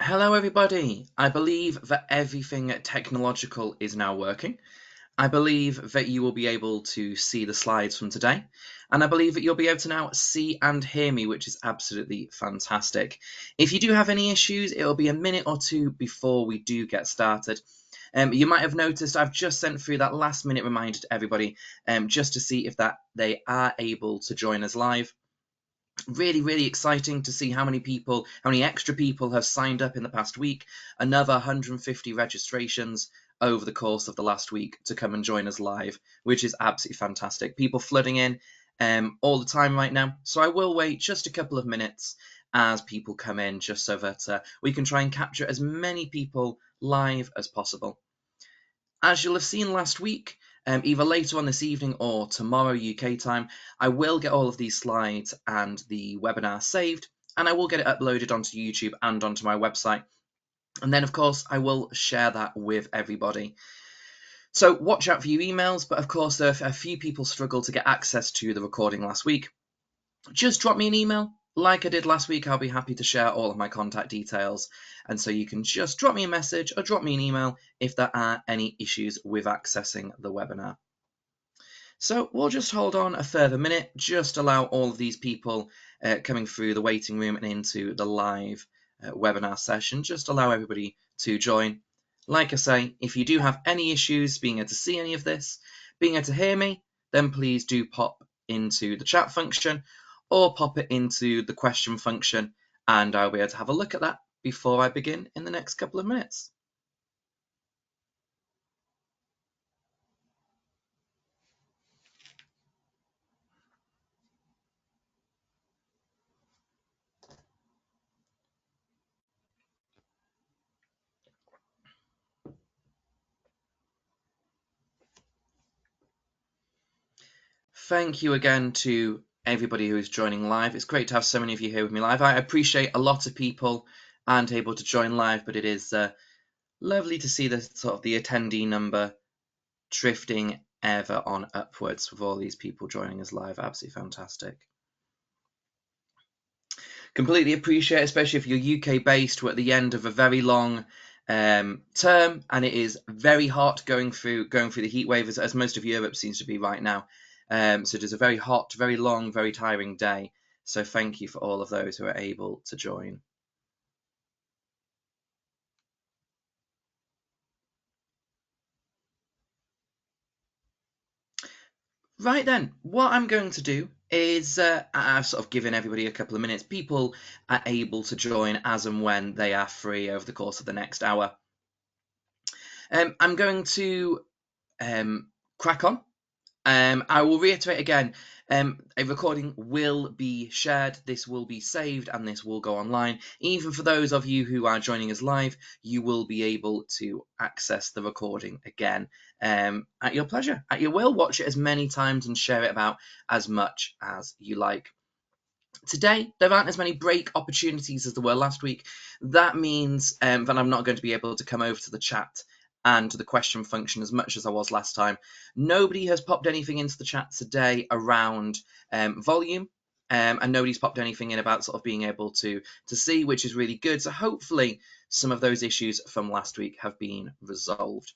Hello everybody! I believe that everything technological is now working. I believe that you will be able to see the slides from today, and I believe that you'll be able to now see and hear me, which is absolutely fantastic. If you do have any issues, it'll be a minute or two before we do get started. You might have noticed I've just sent through that last minute reminder to everybody just to see if they are able to join us live. Really exciting to see how many extra people have signed up in the past week. Another 150 registrations over the course of the last week to come and join us live, which is absolutely fantastic. People flooding in all the time right now. So I will wait just a couple of minutes as people come in, just so that we can try and capture as many people live as possible. As you'll have seen last week, either later on this evening or tomorrow UK time, I will get all of these slides and the webinar saved, and I will get it uploaded onto YouTube and onto my website. And then, of course, I will share that with everybody. So watch out for your emails, but of course, a few people struggled to get access to the recording last week. Just drop me an email. Like I did last week, I'll be happy to share all of my contact details. And so you can just drop me a message or drop me an email if there are any issues with accessing the webinar. So we'll just hold on a further minute, just allow all of these people coming through the waiting room and into the live webinar session, just allow everybody to join. Like I say, if you do have any issues being able to see any of this, being able to hear me, then please do pop into the chat function or pop it into the question function, and I'll be able to have a look at that before I begin in the next couple of minutes. Thank you again to everybody who is joining live. It's great to have so many of you here with me live. I appreciate a lot of people aren't able to join live, but it is lovely to see the attendee number drifting ever on upwards with all these people joining us live. Absolutely fantastic. Completely appreciate, especially if you're UK based, we're at the end of a very long term, and it is very hot going through the heat wave, as most of Europe seems to be right now. So it is a very hot, very long, very tiring day. So thank you for all of those who are able to join. Right then, what I'm going to do is I've sort of given everybody a couple of minutes. People are able to join as and when they are free over the course of the next hour. I'm going to crack on. I will reiterate again, a recording will be shared, this will be saved, and this will go online. Even for those of you who are joining us live, you will be able to access the recording again at your pleasure, at your will. Watch it as many times and share it about as much as you like. Today, there aren't as many break opportunities as there were last week. That means that I'm not going to be able to come over to the chat and to the question function as much as I was last time. Nobody has popped anything into the chat today around volume, and nobody's popped anything in about sort of being able to see, which is really good. So hopefully some of those issues from last week have been resolved.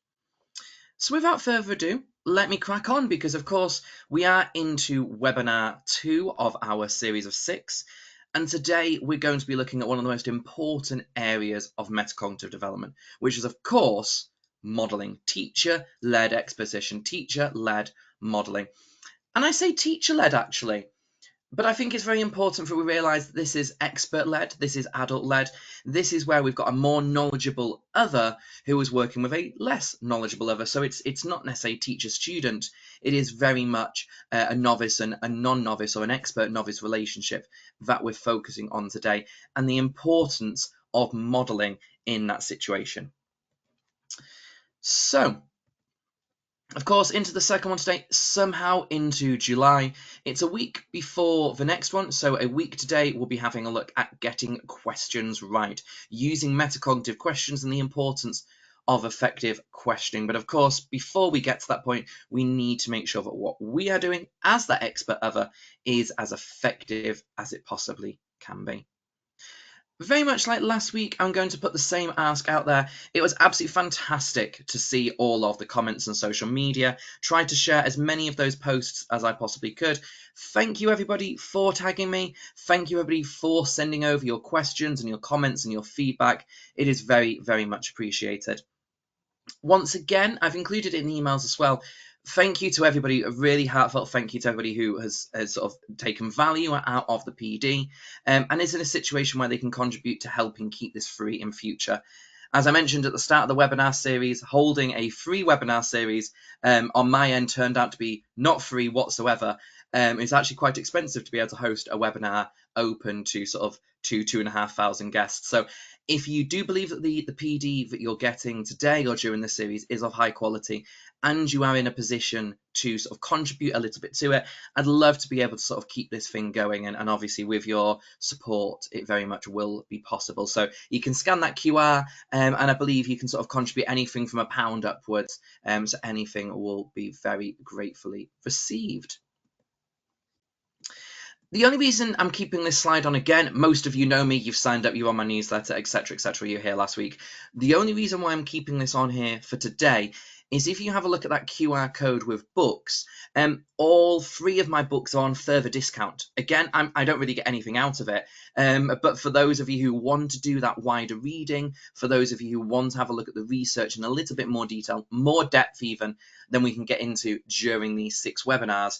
So without further ado, let me crack on, because of course we are into webinar 2 of our series of 6, and today we're going to be looking at one of the most important areas of metacognitive development, which is of course modelling, teacher-led exposition, teacher-led modelling. And I say teacher-led actually, but I think it's very important that we realise that this is expert-led, this is adult-led, this is where we've got a more knowledgeable other who is working with a less knowledgeable other. So it's not necessarily teacher-student, it is very much a novice and a non-novice, or an expert-novice relationship that we're focusing on today, and the importance of modelling in that situation. So, of course, into the second one today, somehow into July. It's a week before the next one, so a week today we'll be having a look at getting questions right, using metacognitive questions and the importance of effective questioning. But of course, before we get to that point, we need to make sure that what we are doing as that expert other is as effective as it possibly can be. Very much like last week, I'm going to put the same ask out there. It was absolutely fantastic to see all of the comments on social media. Tried to share as many of those posts as I possibly could. Thank you, everybody, for tagging me. Thank you, everybody, for sending over your questions and your comments and your feedback. It is very, very much appreciated. Once again, I've included it in the emails as well. Thank you to everybody, a really heartfelt thank you to everybody who has sort of taken value out of the PD and is in a situation where they can contribute to helping keep this free in future. As I mentioned at the start of the webinar series, holding a free webinar series on my end turned out to be not free whatsoever. It's actually quite expensive to be able to host a webinar open to sort of 2,500 guests. So if you do believe that the PD that you're getting today or during this series is of high quality and you are in a position to sort of contribute a little bit to it, I'd love to be able to sort of keep this thing going. And obviously with your support, it very much will be possible. So you can scan that QR and I believe you can sort of contribute anything from £1 upwards. So anything will be very gratefully received. The only reason I'm keeping this slide on again, most of you know me, you've signed up, you're on my newsletter, etc., etc., you're here last week. The only reason why I'm keeping this on here for today is if you have a look at that QR code with books, all 3 of my books are on further discount. Again, I don't really get anything out of it, but for those of you who want to do that wider reading, for those of you who want to have a look at the research in a little bit more detail, more depth even, than we can get into during these 6 webinars,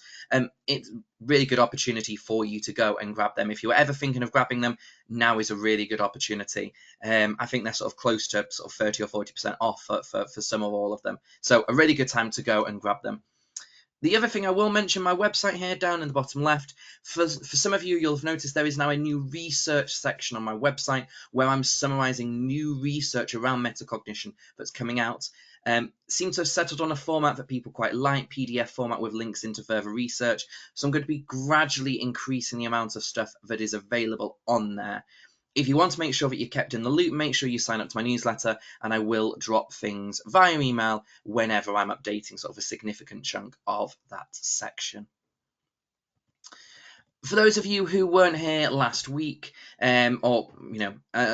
it's a really good opportunity for you to go and grab them. If you're ever thinking of grabbing them, now is a really good opportunity. I think they're sort of close to sort of 30 or 40% off for some or all of them. So a really good time to go and grab them. The other thing I will mention, my website here down in the bottom left, for some of you, you'll have noticed there is now a new research section on my website where I'm summarising new research around metacognition that's coming out. Seems to have settled on a format that people quite like, PDF format with links into further research. So I'm going to be gradually increasing the amount of stuff that is available on there. If you want to make sure that you're kept in the loop, make sure you sign up to my newsletter and I will drop things via email whenever I'm updating sort of a significant chunk of that section. For those of you who weren't here last week, or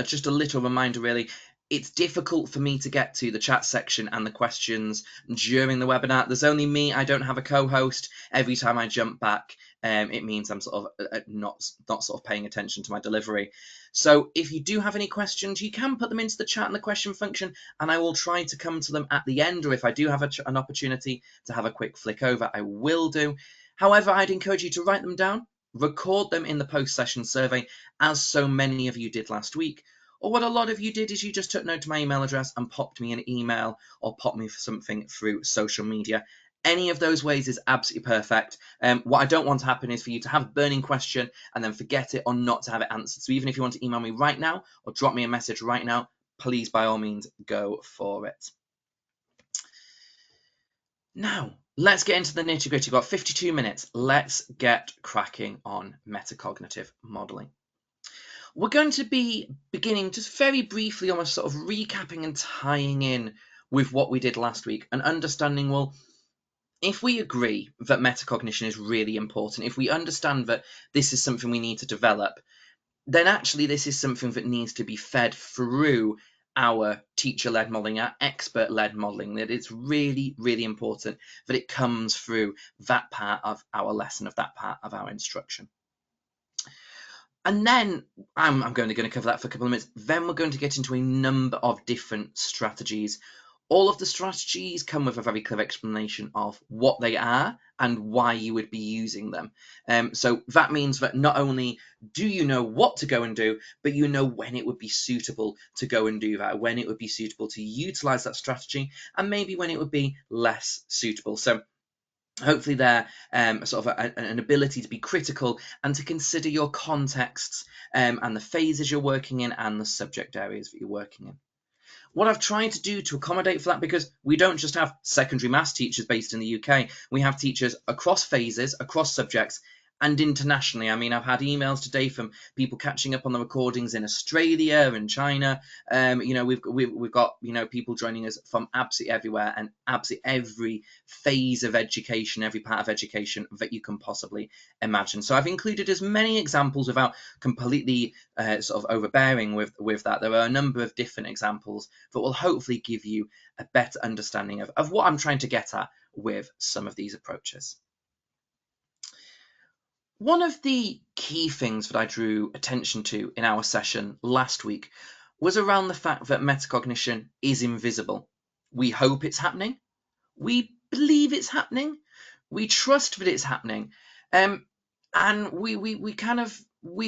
just a little reminder really, it's difficult for me to get to the chat section and the questions during the webinar. There's only me, I don't have a co-host. Every time I jump back, it means I'm sort of not sort of paying attention to my delivery. So if you do have any questions, you can put them into the chat and the question function, and I will try to come to them at the end, or if I do have an opportunity to have a quick flick over, I will do. However, I'd encourage you to write them down, record them in the post-session survey, as so many of you did last week. Or what a lot of you did is you just took note of my email address and popped me an email or popped me something through social media. Any of those ways is absolutely perfect. What I don't want to happen is for you to have a burning question and then forget it or not to have it answered. So even if you want to email me right now or drop me a message right now, please, by all means, go for it. Now, let's get into the nitty-gritty. We've got 52 minutes. Let's get cracking on metacognitive modelling. We're going to be beginning just very briefly, almost sort of recapping and tying in with what we did last week and understanding, well, if we agree that metacognition is really important, if we understand that this is something we need to develop, then actually this is something that needs to be fed through our teacher-led modelling, our expert-led modelling, that it's really, really important that it comes through that part of our lesson, of that part of our instruction. And then I'm going to cover that for a couple of minutes. Then we're going to get into a number of different strategies. All of the strategies come with a very clear explanation of what they are and why you would be using them. So that means that not only do you know what to go and do, but you know when it would be suitable to go and do that, when it would be suitable to utilize that strategy, and maybe when it would be less suitable. So hopefully they're sort of an ability to be critical and to consider your contexts and the phases you're working in and the subject areas that you're working in. What I've tried to do to accommodate for that, because we don't just have secondary maths teachers based in the UK, we have teachers across phases, across subjects, and internationally. I mean, I've had emails today from people catching up on the recordings in Australia and China. We've got people joining us from absolutely everywhere and absolutely every phase of education, every part of education that you can possibly imagine. So I've included as many examples without completely sort of overbearing with that. There are a number of different examples that will hopefully give you a better understanding of what I'm trying to get at with some of these approaches. One of the key things that I drew attention to in our session last week was around the fact that metacognition is invisible. We hope it's happening. We believe it's happening. We trust that it's happening. And we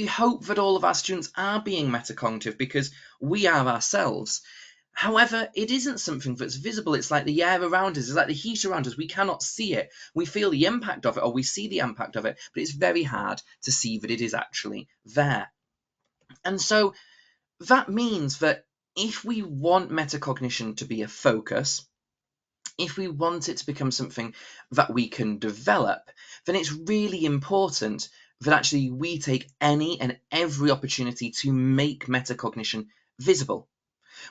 hope that all of our students are being metacognitive because we are ourselves. However, it isn't something that's visible. It's like the air around us, it's like the heat around us. We cannot see it. We feel the impact of it, or we see the impact of it, but it's very hard to see that it is actually there. And so that means that if we want metacognition to be a focus, if we want it to become something that we can develop, then it's really important that actually we take any and every opportunity to make metacognition visible.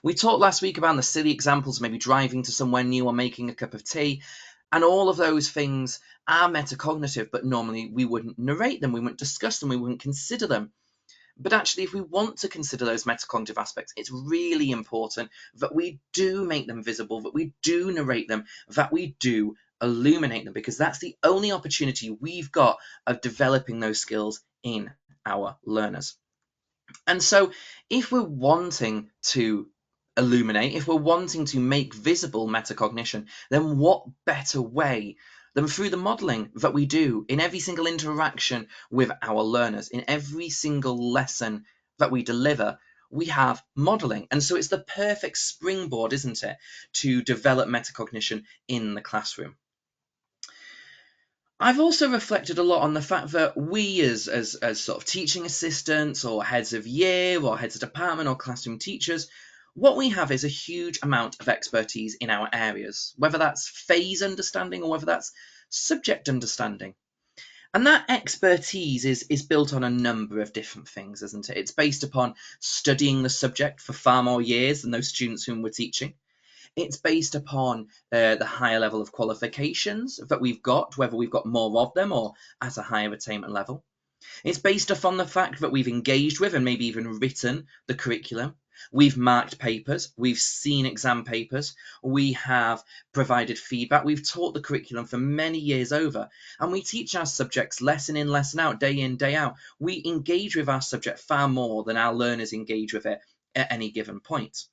We talked last week about the silly examples, maybe driving to somewhere new or making a cup of tea, and all of those things are metacognitive, but normally we wouldn't narrate them, we wouldn't discuss them, we wouldn't consider them. But actually, if we want to consider those metacognitive aspects, it's really important that we do make them visible, that we do narrate them, that we do illuminate them, because that's the only opportunity we've got of developing those skills in our learners. And so if we're wanting to illuminate, if we're wanting to make visible metacognition, then what better way than through the modeling that we do in every single interaction with our learners, in every single lesson that we deliver, we have modeling. And so it's the perfect springboard, isn't it, to develop metacognition in the classroom. I've also reflected a lot on the fact that we as sort of teaching assistants or heads of year or heads of department or classroom teachers, what we have is a huge amount of expertise in our areas, whether that's phase understanding or whether that's subject understanding. And that expertise is built on a number of different things, isn't it? It's based upon studying the subject for far more years than those students whom we're teaching. It's based upon the higher level of qualifications that we've got, whether we've got more of them or at a higher attainment level. It's based upon the fact that we've engaged with and maybe even written the curriculum. We've marked papers, we've seen exam papers, we have provided feedback, we've taught the curriculum for many years over, and we teach our subjects lesson in, lesson out, day in, day out. We engage with our subject far more than our learners engage with it at any given point.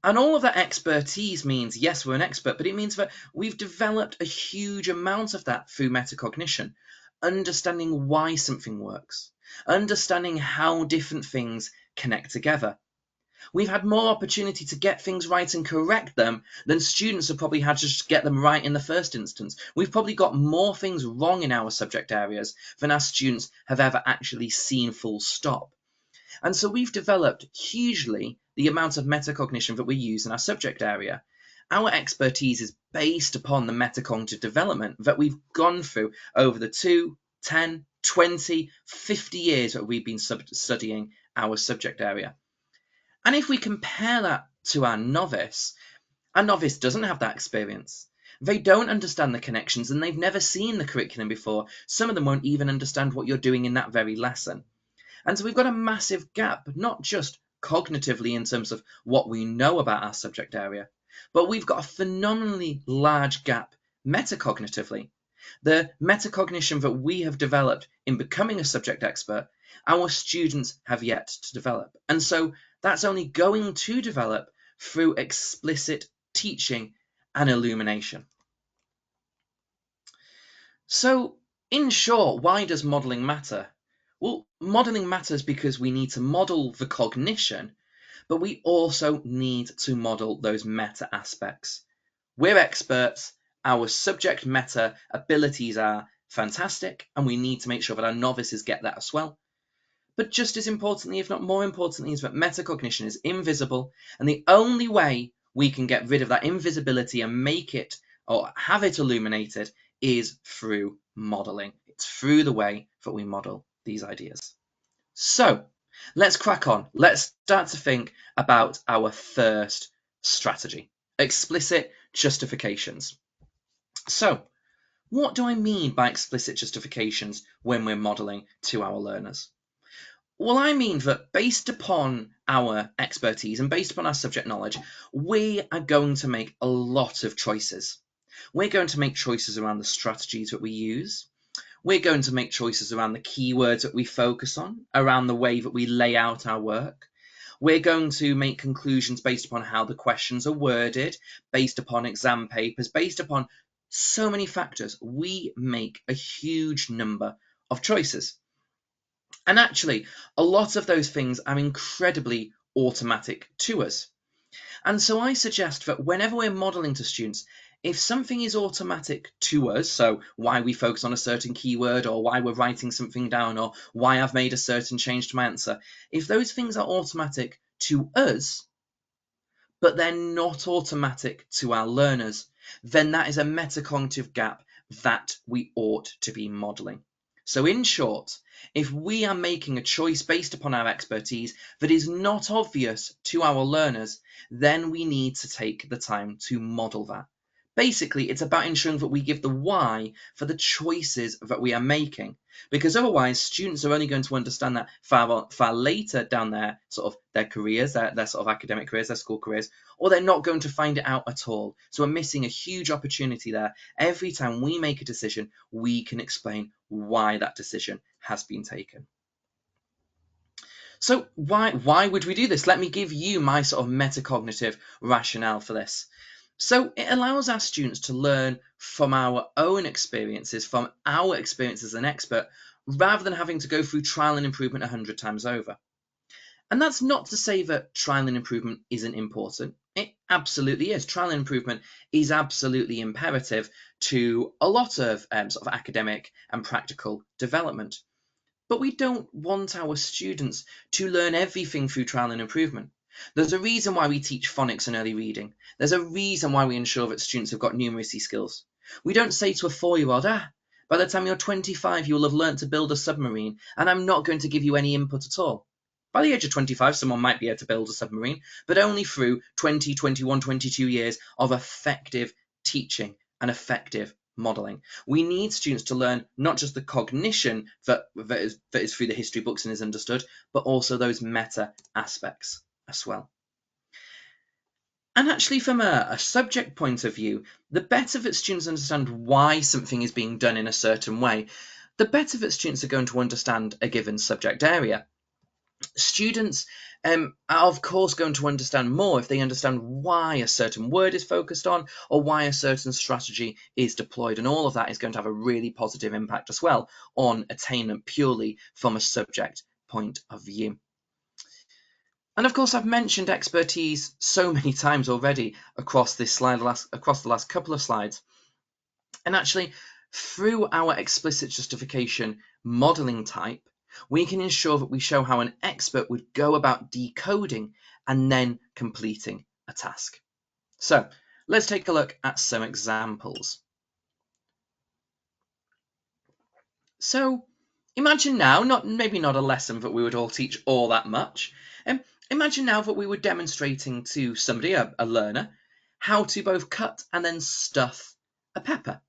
And all of that expertise means, yes, we're an expert, but it means that we've developed a huge amount of that through metacognition, understanding why something works, understanding how different things connect together. We've had more opportunity to get things right and correct them than students have probably had to just get them right in the first instance. We've probably got more things wrong in our subject areas than our students have ever actually seen full stop. And so we've developed hugely the amount of metacognition that we use in our subject area. Our expertise is based upon the metacognitive development that we've gone through over the 2, 10, 20, 50 years that we've been studying our subject area. And if we compare that to our novice doesn't have that experience. They don't understand the connections and they've never seen the curriculum before. Some of them won't even understand what you're doing in that very lesson. And so we've got a massive gap, not just cognitively in terms of what we know about our subject area, but we've got a phenomenally large gap metacognitively. The metacognition that we have developed in becoming a subject expert, our students have yet to develop. And so that's only going to develop through explicit teaching and illumination. So, in short, why does modelling matter? Well, modelling matters because we need to model the cognition, but we also need to model those meta aspects. We're experts, our subject meta abilities are fantastic, and we need to make sure that our novices get that as well. But just as importantly, if not more importantly, is that metacognition is invisible, and the only way we can get rid of that invisibility and make it or have it illuminated is through modelling. through the way that we model these ideas. So let's crack on. Let's start to think about our first strategy, explicit justifications. So what do I mean by explicit justifications when we're modeling to our learners? Well, I mean that based upon our expertise and based upon our subject knowledge, we are going to make a lot of choices. We're going to make choices around the strategies that we use. We're going to make choices around the keywords that we focus on, around the way that we lay out our work. We're going to make conclusions based upon how the questions are worded, based upon exam papers, based upon so many factors. We make a huge number of choices. And actually, a lot of those things are incredibly automatic to us. And so I suggest that whenever we're modeling to students, if something is automatic to us, so why we focus on a certain keyword or why we're writing something down or why I've made a certain change to my answer, if those things are automatic to us, but they're not automatic to our learners, then that is a metacognitive gap that we ought to be modeling. So in short, if we are making a choice based upon our expertise that is not obvious to our learners, then we need to take the time to model that. Basically, it's about ensuring that we give the why for the choices that we are making, because otherwise students are only going to understand that far later down their their careers, their sort of academic careers, their school careers, or they're not going to find it out at all. So we're missing a huge opportunity there. Every time we make a decision, we can explain why that decision has been taken. So why would we do this? Let me give you my sort of metacognitive rationale for this. So it allows our students to learn from our own experiences, from our experience as an expert, rather than having to go through trial and improvement 100 times over. And that's not to say that trial and improvement isn't important. It absolutely is. Trial and improvement is absolutely imperative to a lot of academic and practical development. But we don't want our students to learn everything through trial and improvement. There's a reason why we teach phonics and early reading. There's a reason why we ensure that students have got numeracy skills. We don't say to a 4-year-old, by the time you're 25, you will have learnt to build a submarine, and I'm not going to give you any input at all. By the age of 25, someone might be able to build a submarine, but only through 20, 21, 22 years of effective teaching and effective modelling. We need students to learn not just the cognition that is through the history books and is understood, but also those meta aspects as well. And actually, from a subject point of view, the better that students understand why something is being done in a certain way, the better that students are going to understand a given subject area. Students are of course going to understand more if they understand why a certain word is focused on or why a certain strategy is deployed, and all of that is going to have a really positive impact as well on attainment purely from a subject point of view. And of course, I've mentioned expertise so many times already across this slide, across the last couple of slides. And actually, through our explicit justification modeling type, we can ensure that we show how an expert would go about decoding and then completing a task. So let's take a look at some examples. So imagine now, maybe not a lesson that we would all teach all that much. Imagine now that we were demonstrating to somebody, a learner, how to both cut and then stuff a pepper.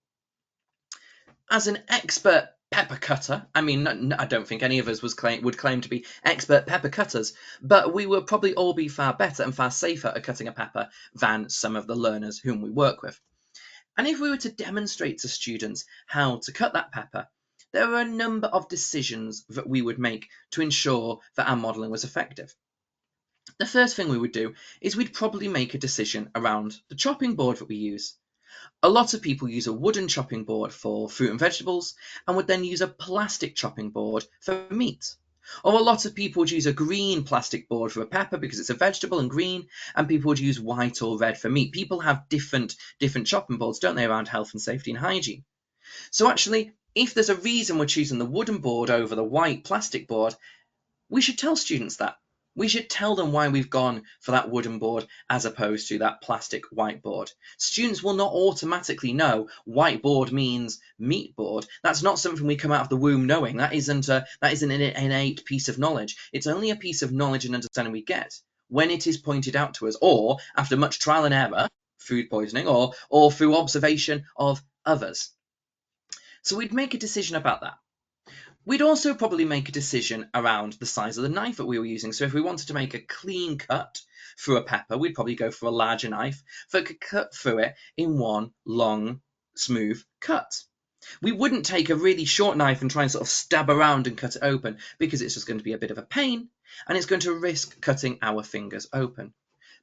As an expert pepper cutter, I mean, I don't think any of us would claim to be expert pepper cutters, but we would probably all be far better and far safer at cutting a pepper than some of the learners whom we work with. And if we were to demonstrate to students how to cut that pepper, there are a number of decisions that we would make to ensure that our modelling was effective. The first thing we would do is we'd probably make a decision around the chopping board that we use. A lot of people use a wooden chopping board for fruit and vegetables and would then use a plastic chopping board for meat. Or a lot of people would use a green plastic board for a pepper because it's a vegetable and green, and people would use white or red for meat. People have different chopping boards, don't they, around health and safety and hygiene. So actually, if there's a reason we're choosing the wooden board over the white plastic board, we should tell students that. We should tell them why we've gone for that wooden board as opposed to that plastic whiteboard. Students will not automatically know whiteboard means meat board. That's not something we come out of the womb knowing. That isn't an innate piece of knowledge. It's only a piece of knowledge and understanding we get when it is pointed out to us, or after much trial and error, food poisoning, or through observation of others. So we'd make a decision about that. We'd also probably make a decision around the size of the knife that we were using. So if we wanted to make a clean cut through a pepper, we'd probably go for a larger knife that could cut through it in one long, smooth cut. We wouldn't take a really short knife and try and sort of stab around and cut it open, because it's just going to be a bit of a pain and it's going to risk cutting our fingers open.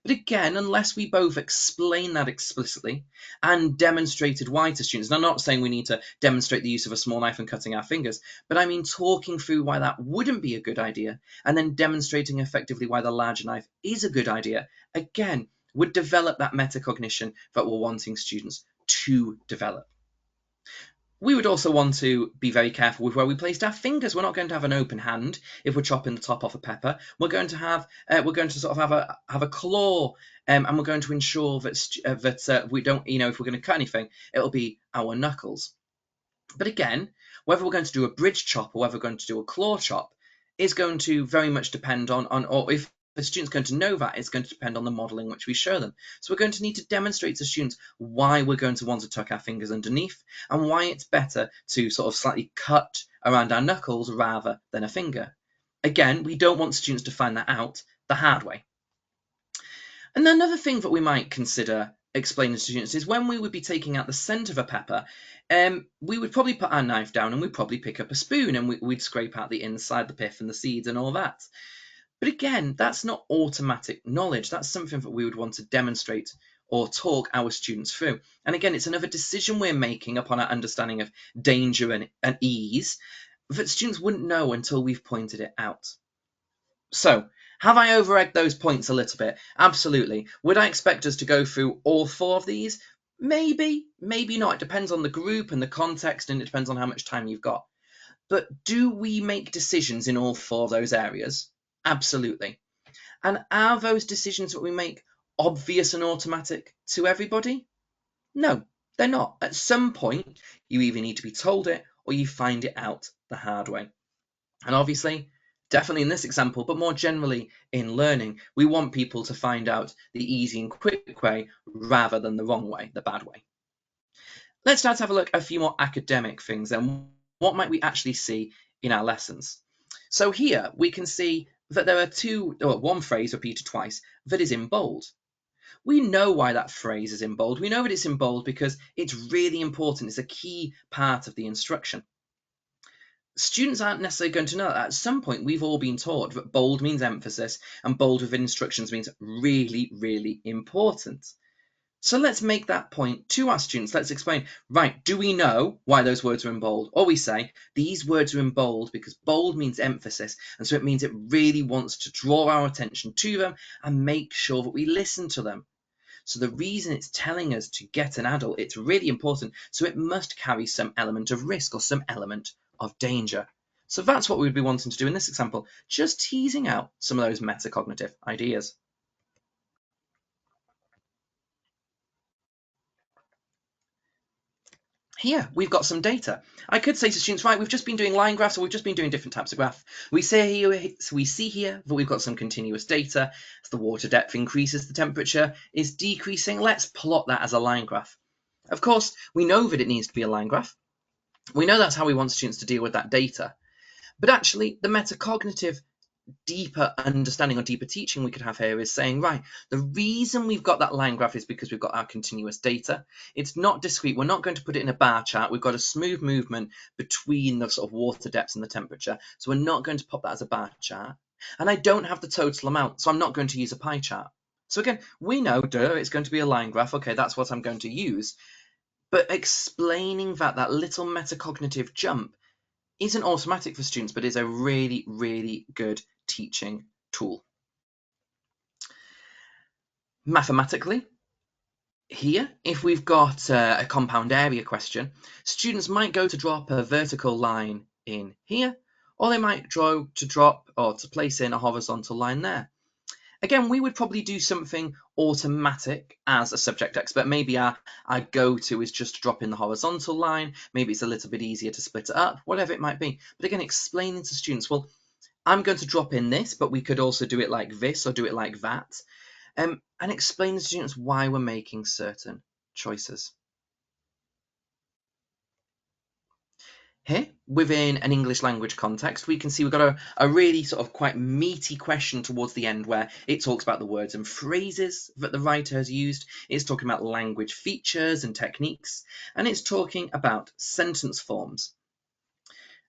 But again, unless we both explain that explicitly and demonstrated why to students, and I'm not saying we need to demonstrate the use of a small knife and cutting our fingers, but I mean talking through why that wouldn't be a good idea and then demonstrating effectively why the larger knife is a good idea, again, would develop that metacognition that we're wanting students to develop. We would also want to be very careful with where we placed our fingers. We're not going to have an open hand if we're chopping the top off a pepper. We're going to sort of have a claw, and we're going to ensure that we don't, if we're going to cut anything, it'll be our knuckles. But again, whether we're going to do a bridge chop or whether we're going to do a claw chop is going to very much depend on or if the student's going to know that, it's going to depend on the modelling which we show them. So we're going to need to demonstrate to students why we're going to want to tuck our fingers underneath and why it's better to sort of slightly cut around our knuckles rather than a finger. Again, we don't want students to find that out the hard way. And another thing that we might consider explaining to students is when we would be taking out the centre of a pepper, we would probably put our knife down and we'd probably pick up a spoon and we'd scrape out the inside, the pith and the seeds and all that. But again, that's not automatic knowledge. That's something that we would want to demonstrate or talk our students through. And again, it's another decision we're making upon our understanding of danger and ease that students wouldn't know until we've pointed it out. So, have I over-egged those points a little bit? Absolutely. Would I expect us to go through all 4 of these? Maybe, maybe not. It depends on the group and the context, and it depends on how much time you've got. But do we make decisions in all 4 of those areas? Absolutely. And are those decisions that we make obvious and automatic to everybody? No, they're not. At some point, you either need to be told it or you find it out the hard way. And obviously, definitely in this example, but more generally in learning, we want people to find out the easy and quick way rather than the wrong way, the bad way. Let's start to have a look at a few more academic things and what might we actually see in our lessons. So here we can see that there are one phrase repeated twice that is in bold. We know why that phrase is in bold. We know that it's in bold because it's really important. It's a key part of the instruction. Students aren't necessarily going to know that. At some point, we've all been taught that bold means emphasis and bold within instructions means really, really important. So let's make that point to our students. Let's explain, right, do we know why those words are in bold? Or we say, these words are in bold because bold means emphasis. And so it means it really wants to draw our attention to them and make sure that we listen to them. So the reason it's telling us to get an adult, it's really important. So it must carry some element of risk or some element of danger. So that's what we'd be wanting to do in this example, just teasing out some of those metacognitive ideas. Here, we've got some data. I could say to students, right, we've just been doing line graphs or we've just been doing different types of graph. We see here that we've got some continuous data. As the water depth increases, the temperature is decreasing. Let's plot that as a line graph. Of course, we know that it needs to be a line graph. We know that's how we want students to deal with that data. But actually, the metacognitive deeper understanding or deeper teaching we could have here is saying, right, the reason we've got that line graph is because we've got our continuous data. It's not discrete. We're not going to put it in a bar chart. We've got a smooth movement between the sort of water depths and the temperature. So we're not going to pop that as a bar chart. And I don't have the total amount, so I'm not going to use a pie chart. So again, we know, it's going to be a line graph. Okay, that's what I'm going to use. But explaining that little metacognitive jump isn't automatic for students, but is a really, really good teaching tool. Mathematically, here, if we've got a compound area question, students might go to drop a vertical line in here, or they might draw to drop or to place in a horizontal line there. Again, we would probably do something automatic as a subject expert. Maybe our go-to is just to drop in the horizontal line. Maybe it's a little bit easier to split it up, whatever it might be. But again, explaining to students, well, I'm going to drop in this, but we could also do it like this or do it like that. And explain to students why we're making certain choices. Here, within an English language context, we can see we've got a really sort of quite meaty question towards the end where it talks about the words and phrases that the writer has used. It's talking about language features and techniques, and it's talking about sentence forms.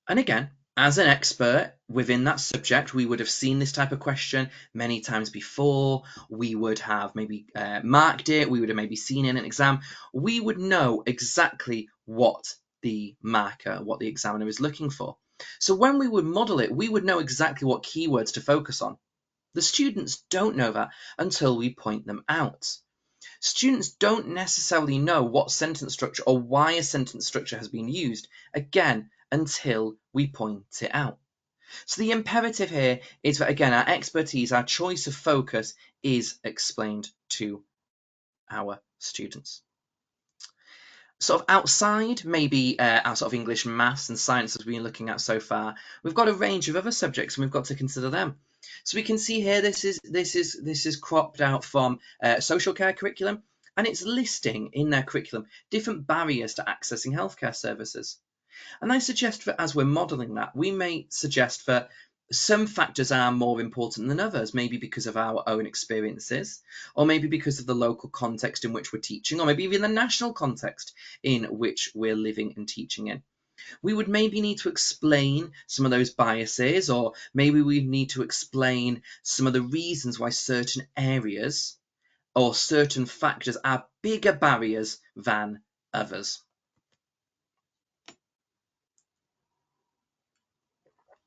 And again, as an expert within that subject, we would have seen this type of question many times before. We would have maybe marked it. We would have maybe seen it in an exam. We would know exactly what the marker, what the examiner is looking for. So when we would model it, we would know exactly what keywords to focus on. The students don't know that until we point them out. Students don't necessarily know what sentence structure or why a sentence structure has been used, again, until we point it out. So the imperative here is that, again, our expertise, our choice of focus is explained to our students. Sort of outside, maybe our sort of English, maths and science as we've been looking at so far, we've got a range of other subjects and we've got to consider them. So we can see here this is cropped out from social care curriculum, and it's listing in their curriculum different barriers to accessing healthcare services. And I suggest that as we're modelling that, we may suggest that some factors are more important than others, maybe because of our own experiences, or maybe because of the local context in which we're teaching, or maybe even the national context in which we're living and teaching in. We would maybe need to explain some of those biases, or maybe we need to explain some of the reasons why certain areas or certain factors are bigger barriers than others.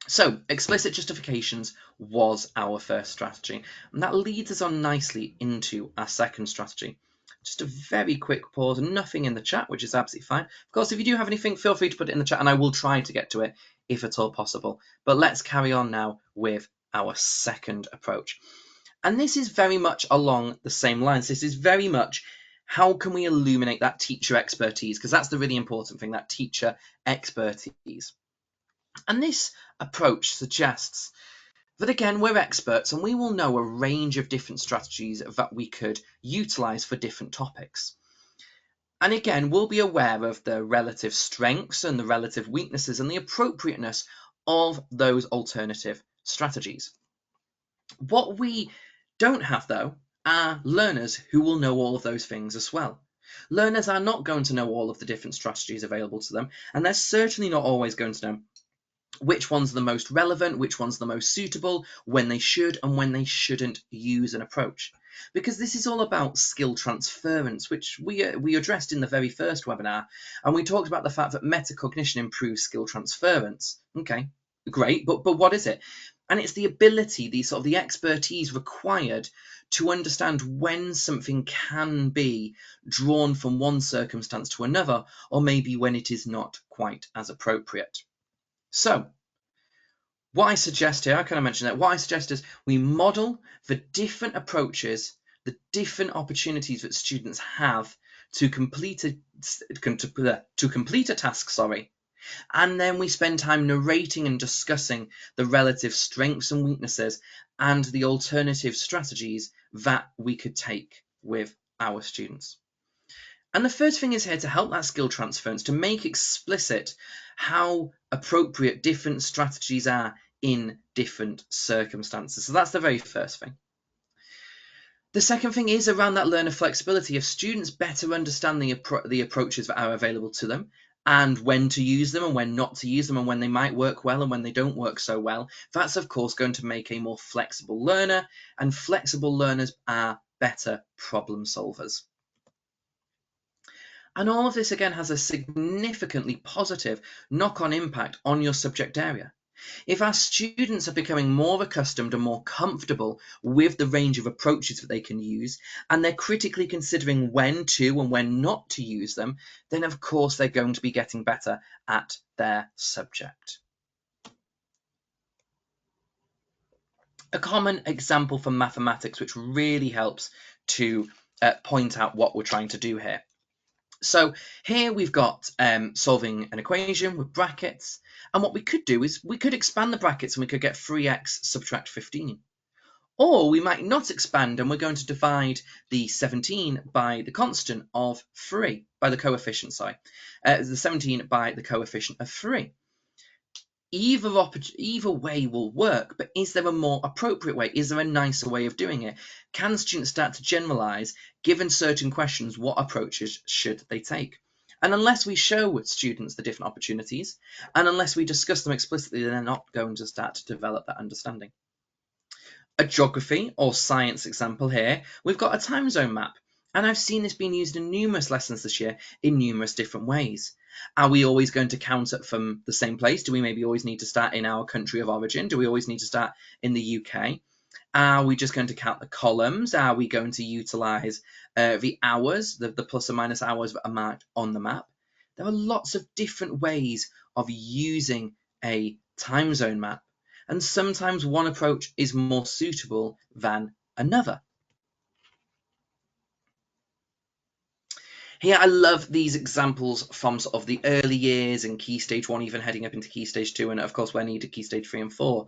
So, explicit justifications was our first strategy, and that leads us on nicely into our second strategy. Just a very quick pause, nothing in the chat, which is absolutely fine. Of course, if you do have anything, feel free to put it in the chat, and I will try to get to it if at all possible. But let's carry on now with our second approach. And this is very much along the same lines. This is very much how can we illuminate that teacher expertise, because that's the really important thing, that teacher expertise. And this approach suggests that, again, we're experts and we will know a range of different strategies that we could utilise for different topics. And again, we'll be aware of the relative strengths and the relative weaknesses and the appropriateness of those alternative strategies. What we don't have, though, are learners who will know all of those things as well. Learners are not going to know all of the different strategies available to them, and they're certainly not always going to know which one's the most relevant, which one's the most suitable, when they should and when they shouldn't use an approach. Because this is all about skill transference, which we addressed in the very first webinar, and we talked about the fact that metacognition improves skill transference. Okay, great, but what is it? And it's the ability, the expertise required to understand when something can be drawn from one circumstance to another, or maybe when it is not quite as appropriate. So, what I suggest here, I kind of mentioned that, what I suggest is we model the different approaches, the different opportunities that students have to complete a task, and then we spend time narrating and discussing the relative strengths and weaknesses and the alternative strategies that we could take with our students. And the first thing is here to help that skill transference, to make explicit how appropriate different strategies are in different circumstances. So that's the very first thing. The second thing is around that learner flexibility. If students better understand the approaches that are available to them, and when to use them and when not to use them, and when they might work well and when they don't work so well, that's of course going to make a more flexible learner, and flexible learners are better problem solvers. And all of this, again, has a significantly positive knock-on impact on your subject area. If our students are becoming more accustomed and more comfortable with the range of approaches that they can use, and they're critically considering when to and when not to use them, then of course they're going to be getting better at their subject. A common example from mathematics which really helps to point out what we're trying to do here. So here we've got solving an equation with brackets, and what we could do is we could expand the brackets and we could get 3x subtract 15. Or we might not expand and we're going to divide the 17 by the constant of 3, by the coefficient, the 17 by the coefficient of 3. Either way will work, but is there a more appropriate way? Is there a nicer way of doing it? Can students start to generalize, given certain questions, what approaches should they take? And unless we show students the different opportunities, and unless we discuss them explicitly, they're not going to start to develop that understanding. A geography or science example here, we've got a time zone map. And I've seen this being used in numerous lessons this year in numerous different ways. Are we always going to count it from the same place? Do we maybe always need to start in our country of origin? Do we always need to start in the UK? Are we just going to count the columns? Are we going to utilise the hours, the plus or minus hours that are marked on the map? There are lots of different ways of using a time zone map. And sometimes one approach is more suitable than another. Here, I love these examples from sort of the early years and Key Stage 1, even heading up into Key Stage 2, and of course where needed, Key Stage 3 and 4.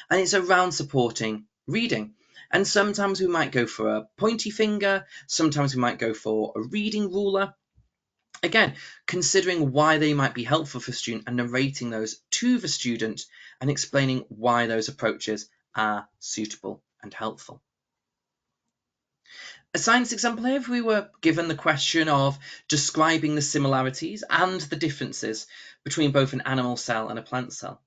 And it's around supporting reading. And sometimes we might go for a pointy finger, sometimes we might go for a reading ruler. Again, considering why they might be helpful for a student and narrating those to the student and explaining why those approaches are suitable and helpful. A science example here, if we were given the question of describing the similarities and the differences between both an animal cell and a plant cell.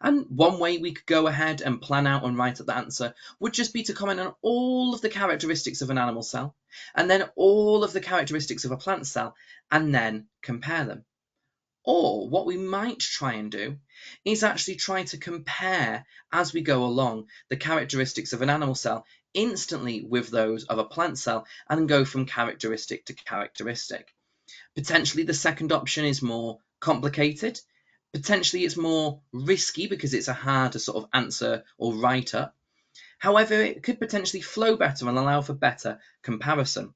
And one way we could go ahead and plan out and write up the answer would just be to comment on all of the characteristics of an animal cell, and then all of the characteristics of a plant cell, and then compare them. Or what we might try and do is actually try to compare, as we go along, the characteristics of an animal cell instantly with those of a plant cell and go from characteristic to characteristic. Potentially the second option is more complicated. Potentially it's more risky because it's a harder sort of answer or write up. However, it could potentially flow better and allow for better comparison.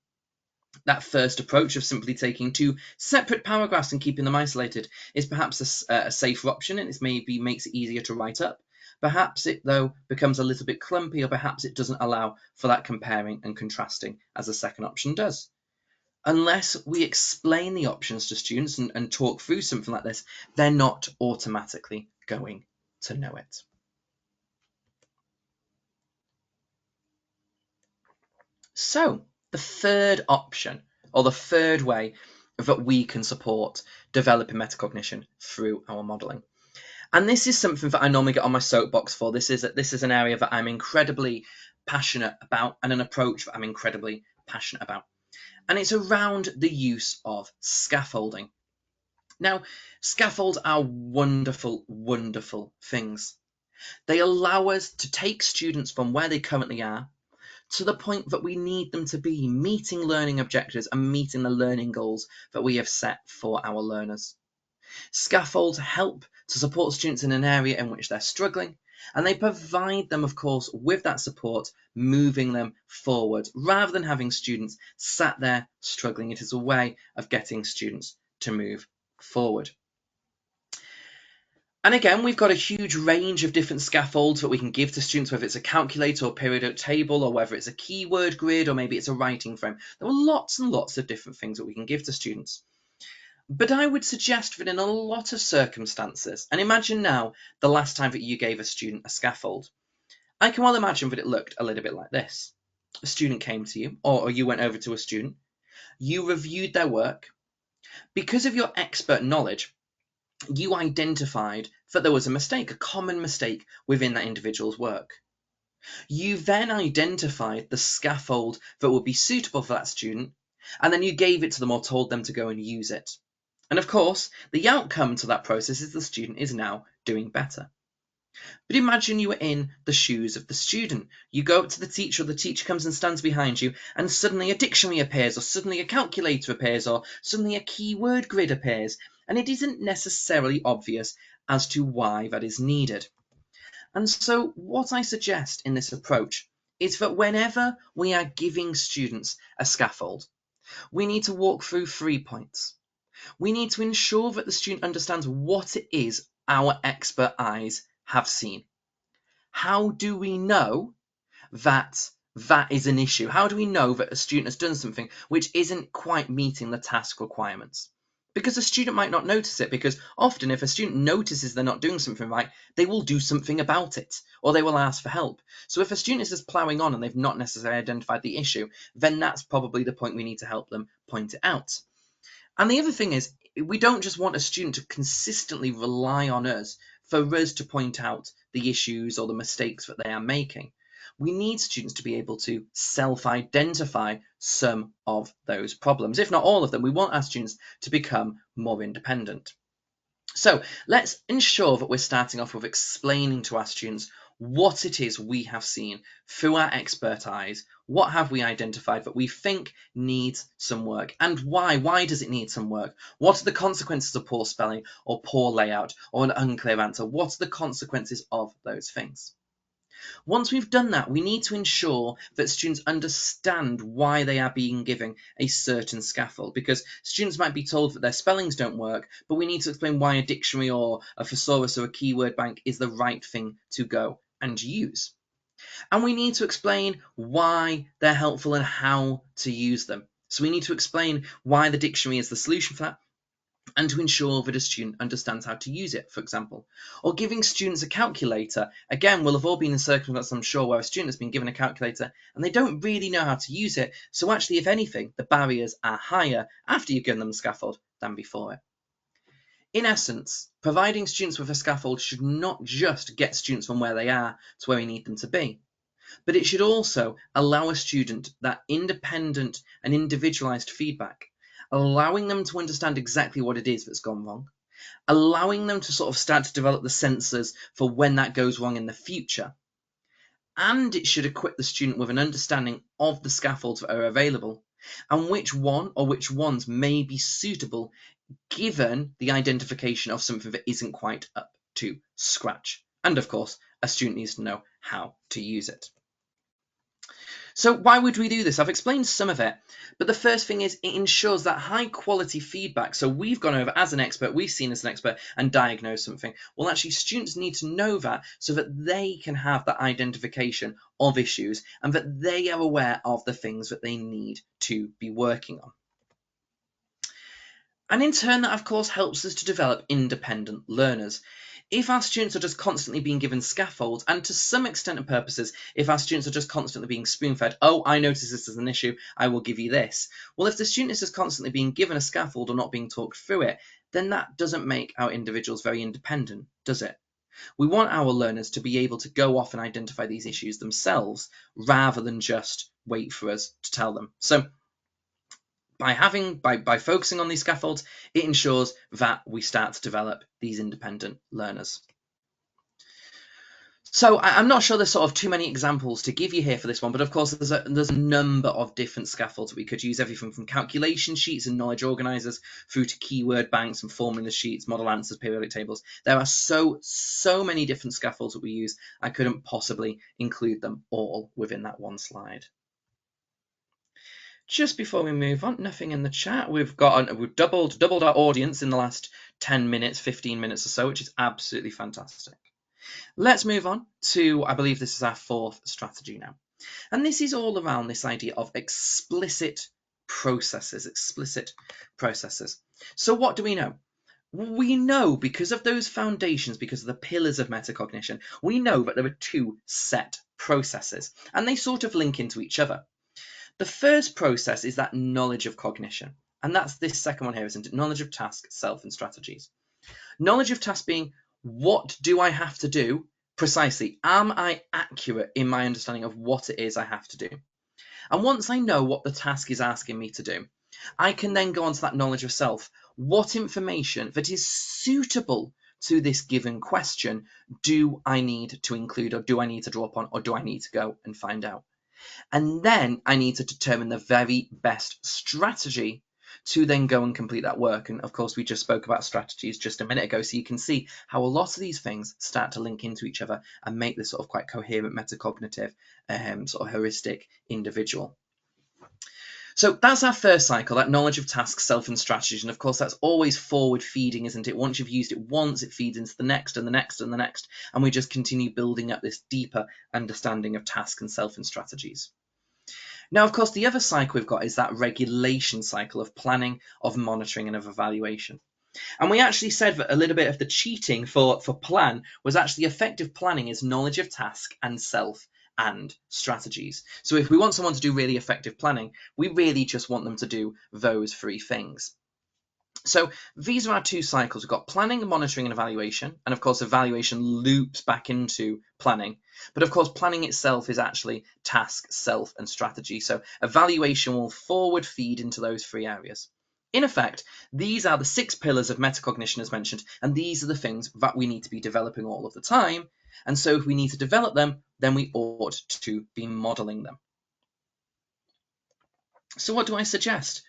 That first approach of simply taking two separate paragraphs and keeping them isolated is perhaps a safer option, and it maybe makes it easier to write up. Perhaps it, though, becomes a little bit clumpy, or perhaps it doesn't allow for that comparing and contrasting as the second option does. Unless we explain the options to students and talk through something like this, they're not automatically going to know it. So, the third option, or the third way that we can support developing metacognition through our modelling. And this is something that I normally get on my soapbox for. This is an area that I'm incredibly passionate about, and an approach that I'm incredibly passionate about. And it's around the use of scaffolding. Now, scaffolds are wonderful, wonderful things. They allow us to take students from where they currently are to the point that we need them to be, meeting learning objectives and meeting the learning goals that we have set for our learners. Scaffolds help to support students in an area in which they're struggling, and they provide them, of course, with that support, moving them forward, rather than having students sat there struggling. It is a way of getting students to move forward. And again, we've got a huge range of different scaffolds that we can give to students, whether it's a calculator or periodic table, or whether it's a keyword grid, or maybe it's a writing frame. There are lots and lots of different things that we can give to students. But I would suggest that in a lot of circumstances, and imagine now the last time that you gave a student a scaffold, I can well imagine that it looked a little bit like this. A student came to you, or you went over to a student, you reviewed their work. Because of your expert knowledge, you identified that there was a mistake, a common mistake within that individual's work. You then identified the scaffold that would be suitable for that student, and then you gave it to them or told them to go and use it. And of course, the outcome to that process is the student is now doing better. But imagine you were in the shoes of the student. You go up to the teacher comes and stands behind you, and suddenly a dictionary appears, or suddenly a calculator appears, or suddenly a keyword grid appears, and it isn't necessarily obvious as to why that is needed. And so what I suggest in this approach is that whenever we are giving students a scaffold, we need to walk through 3 points. We need to ensure that the student understands what it is our expert eyes have seen. How do we know that that is an issue? How do we know that a student has done something which isn't quite meeting the task requirements? Because a student might not notice it, because often if a student notices they're not doing something right, they will do something about it, or they will ask for help. So if a student is just ploughing on and they've not necessarily identified the issue, then that's probably the point we need to help them point it out. And the other thing is, we don't just want a student to consistently rely on us for us to point out the issues or the mistakes that they are making. We need students to be able to self-identify some of those problems. If not all of them, we want our students to become more independent. So let's ensure that we're starting off with explaining to our students what it is we have seen through our expert eyes. What have we identified that we think needs some work, and why? Why does it need some work? What are the consequences of poor spelling or poor layout or an unclear answer? What are the consequences of those things? Once we've done that, we need to ensure that students understand why they are being given a certain scaffold, because students might be told that their spellings don't work, but we need to explain why a dictionary or a thesaurus or a keyword bank is the right thing to go and use. And we need to explain why they're helpful and how to use them. So we need to explain why the dictionary is the solution for that, and to ensure that a student understands how to use it, for example. Or giving students a calculator. Again, we'll have all been in circumstances, I'm sure, where a student has been given a calculator and they don't really know how to use it. So actually, if anything, the barriers are higher after you've given them the scaffold than before it. In essence, providing students with a scaffold should not just get students from where they are to where we need them to be, but it should also allow a student that independent and individualized feedback, allowing them to understand exactly what it is that's gone wrong, allowing them to sort of start to develop the sensors for when that goes wrong in the future. And it should equip the student with an understanding of the scaffolds that are available and which one or which ones may be suitable given the identification of something that isn't quite up to scratch. And of course, a student needs to know how to use it. So why would we do this? I've explained some of it, but the first thing is it ensures that high quality feedback. So we've gone over as an expert, we've seen as an expert and diagnosed something. Well, actually students need to know that so that they can have that identification of issues and that they are aware of the things that they need to be working on. And in turn, that of course helps us to develop independent learners. If our students are just constantly being given scaffolds, and to some extent and purposes, if our students are just constantly being spoon-fed, oh, I notice this is an issue, I will give you this. Well, if the student is just constantly being given a scaffold or not being talked through it, then that doesn't make our individuals very independent, does it? We want our learners to be able to go off and identify these issues themselves, rather than just wait for us to tell them. So by focusing on these scaffolds, it ensures that we start to develop these independent learners. So I'm not sure there's sort of too many examples to give you here for this one, but of course there's a number of different scaffolds that we could use, everything from calculation sheets and knowledge organisers through to keyword banks and formula sheets, model answers, periodic tables. There are so many different scaffolds that we use. I couldn't possibly include them all within that one slide. Just before we move on, nothing in the chat. We've doubled our audience in the last 10 minutes, 15 minutes or so, which is absolutely fantastic. Let's move on to, I believe this is our fourth strategy now. And this is all around this idea of explicit processes, So what do we know? We know, because of those foundations, because of the pillars of metacognition, we know that there are two set processes, and they sort of link into each other. The first process is that knowledge of cognition, and that's this second one here, isn't it? Knowledge of task, self, and strategies. Knowledge of task being, what do I have to do precisely? Am I accurate in my understanding of what it is I have to do? And once I know what the task is asking me to do, I can then go on to that knowledge of self. What information that is suitable to this given question do I need to include, or do I need to draw upon, or do I need to go and find out? And then I need to determine the very best strategy to then go and complete that work. And of course, we just spoke about strategies just a minute ago, so you can see how a lot of these things start to link into each other and make this sort of quite coherent metacognitive sort of heuristic individual. So that's our first cycle, that knowledge of tasks, self, and strategies. And of course, that's always forward feeding, isn't it? Once you've used it once, it feeds into the next and the next and the next. And we just continue building up this deeper understanding of task and self and strategies. Now, of course, the other cycle we've got is that regulation cycle of planning, of monitoring, and of evaluation. And we actually said that a little bit of the cheating for plan was actually effective planning is knowledge of task and self and strategies. So if we want someone to do really effective planning, we really just want them to do those three things. So these are our two cycles. We've got planning, monitoring, and evaluation. And of course, evaluation loops back into planning. But of course, planning itself is actually task, self, and strategy. So evaluation will forward feed into those three areas. In effect, these are the 6 pillars of metacognition as mentioned, and these are the things that we need to be developing all of the time. And so if we need to develop them, then we ought to be modeling them. So what do I suggest?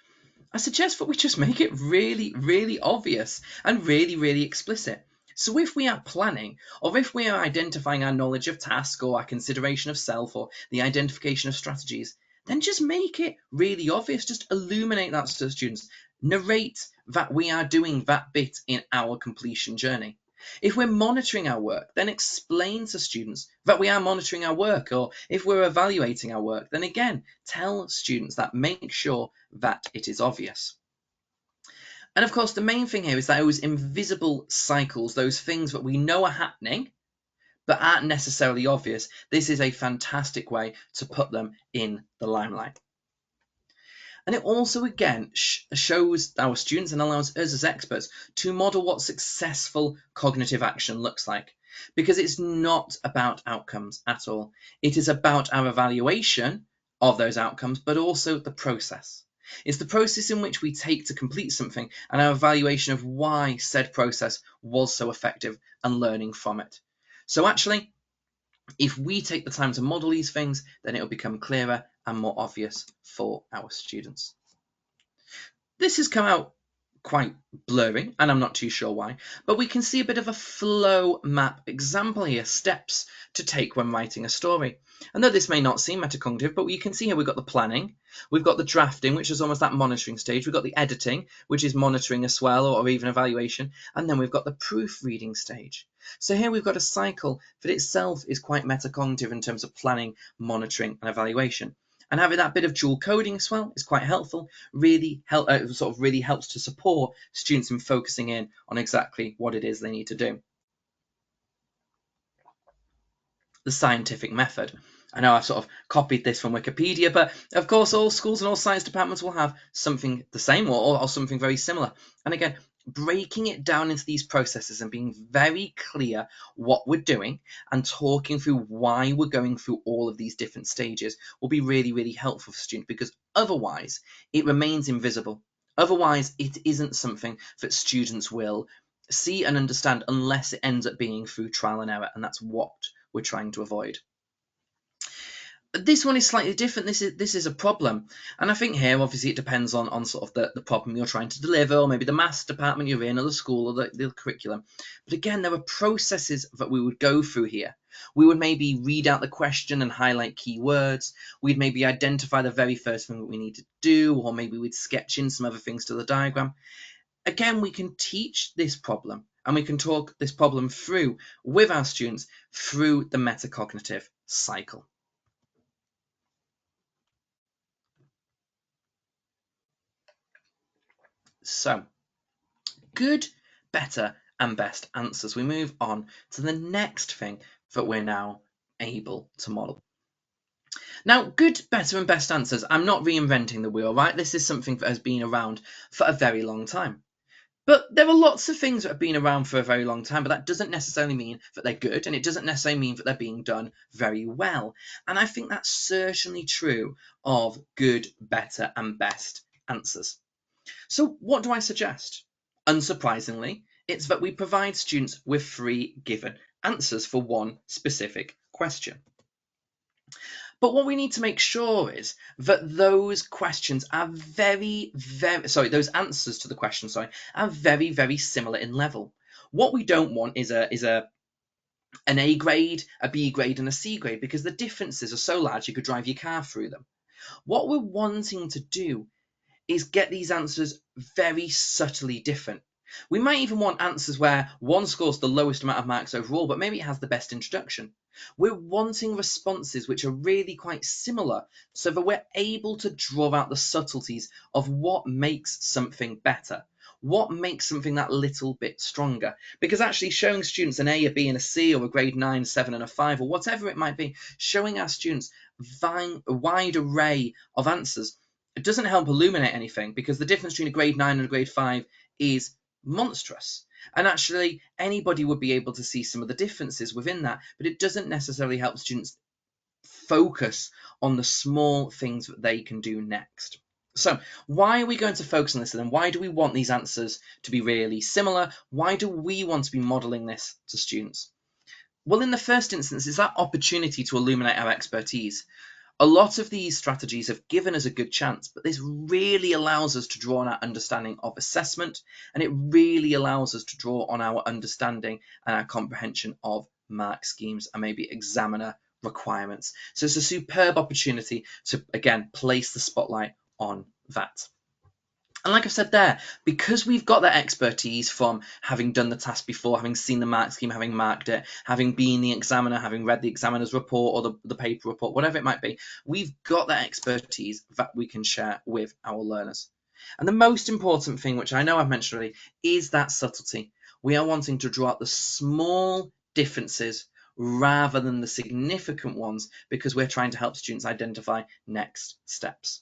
I suggest that we just make it really, really obvious and really, really explicit. So if we are planning, or if we are identifying our knowledge of task or our consideration of self or the identification of strategies, then just make it really obvious. Just illuminate that to the students. Narrate that we are doing that bit in our completion journey. If we're monitoring our work, then explain to students that we are monitoring our work. Or if we're evaluating our work, then again, tell students that, make sure that it is obvious. And of course, the main thing here is that those invisible cycles, those things that we know are happening, but aren't necessarily obvious, this is a fantastic way to put them in the limelight. And it also, again, shows our students and allows us as experts to model what successful cognitive action looks like. Because it's not about outcomes at all. It is about our evaluation of those outcomes, but also the process. It's the process in which we take to complete something and our evaluation of why said process was so effective and learning from it. So actually, if we take the time to model these things, then it will become clearer and more obvious for our students. This has come out quite blurry, and I'm not too sure why, but we can see a bit of a flow map example here, steps to take when writing a story. And though this may not seem metacognitive, but you can see here we've got the planning, we've got the drafting, which is almost that monitoring stage, we've got the editing, which is monitoring as well, or even evaluation, and then we've got the proofreading stage. So here we've got a cycle that itself is quite metacognitive in terms of planning, monitoring, and evaluation. And having that bit of dual coding as well is quite helpful, really helps to support students in focusing in on exactly what it is they need to do. The scientific method. I know I've sort of copied this from Wikipedia, but of course all schools and all science departments will have something the same or something very similar. And again, breaking it down into these processes and being very clear what we're doing and talking through why we're going through all of these different stages will be really, really helpful for students, because otherwise it remains invisible. Otherwise, it isn't something that students will see and understand unless it ends up being through trial and error, and that's what we're trying to avoid. This one is slightly different. This is a problem, and I think here obviously it depends on sort of the problem you're trying to deliver, or maybe the maths department you're in, or the school, or the curriculum. But again, there are processes that we would go through here. We would maybe read out the question and highlight key words. We'd maybe identify the very first thing that we need to do, or maybe we'd sketch in some other things to the diagram. Again, we can teach this problem, and we can talk this problem through with our students through the metacognitive cycle. So, good, better, and best answers. We move on to the next thing that we're now able to model. Now, good, better, and best answers. I'm not reinventing the wheel, right? This is something that has been around for a very long time. But there are lots of things that have been around for a very long time, but that doesn't necessarily mean that they're good, and it doesn't necessarily mean that they're being done very well. And I think that's certainly true of good, better, and best answers. So what do I suggest? Unsurprisingly, it's that we provide students with 3 given answers for one specific question. But what we need to make sure is that those questions are those answers to the question, are very, very similar in level. What we don't want is an A grade, a B grade, and a C grade, because the differences are so large you could drive your car through them. What we're wanting to do is get these answers very subtly different. We might even want answers where one scores the lowest amount of marks overall, but maybe it has the best introduction. We're wanting responses which are really quite similar, so that we're able to draw out the subtleties of what makes something better, what makes something that little bit stronger. Because actually showing students an A, a B, and a C, or a grade 9, 7, and a 5, or whatever it might be, showing our students a wide array of answers, it doesn't help illuminate anything, because the difference between a grade 9 and a grade 5 is monstrous. And actually, anybody would be able to see some of the differences within that, but it doesn't necessarily help students focus on the small things that they can do next. So why are we going to focus on this, and why do we want these answers to be really similar? Why do we want to be modelling this to students? Well, in the first instance, it's that opportunity to illuminate our expertise. A lot of these strategies have given us a good chance, but this really allows us to draw on our understanding of assessment, and it really allows us to draw on our understanding and our comprehension of mark schemes and maybe examiner requirements. So it's a superb opportunity to, again, place the spotlight on that. And like I've said there, because we've got that expertise from having done the task before, having seen the mark scheme, having marked it, having been the examiner, having read the examiner's report or the paper report, whatever it might be, we've got that expertise that we can share with our learners. And the most important thing, which I know I've mentioned already, is that subtlety. We are wanting to draw out the small differences rather than the significant ones, because we're trying to help students identify next steps.